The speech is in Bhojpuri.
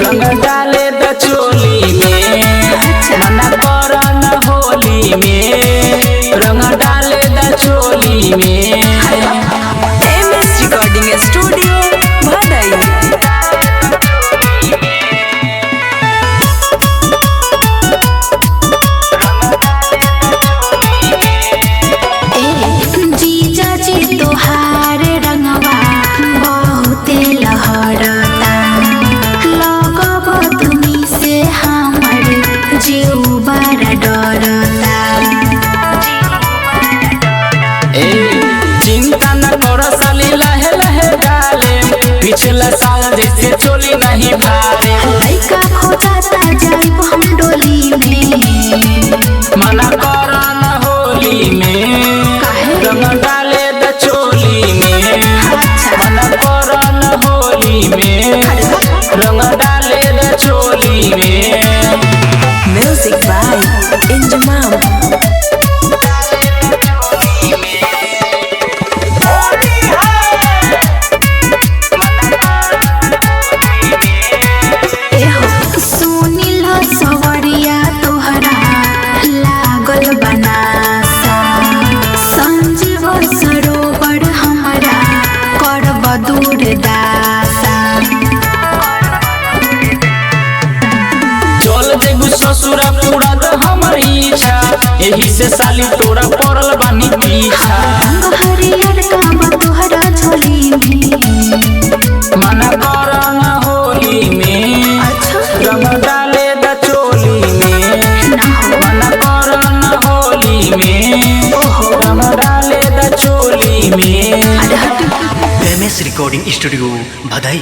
रंग डाले द चोली में, मना कर न होली में, रंग डाले द चोली में। MS रिकॉर्डिंग स्टूडियो भदई। चिंता न कर साली लहे लहे डाले, पिछला साल जैसे चोली नहीं भारे। लइका खोजाता जाइब हम डोली में, मना कर न होली में, रंग डाले द चोली में, मना कर न होली में, रंग डाले द चोली में। Music by Inzamam. चल देबू ससुरा पूरा द हमर इच्छा, एही से साली तोरा पड़ल बानी पीछा। हरियर का तोहरा झोली में, मना कर न होली में, रंग डाले द चोली में, मना कर न होली में, रंग डाले द चोली में। MS रिकॉर्डिंग स्टूडियो भदई।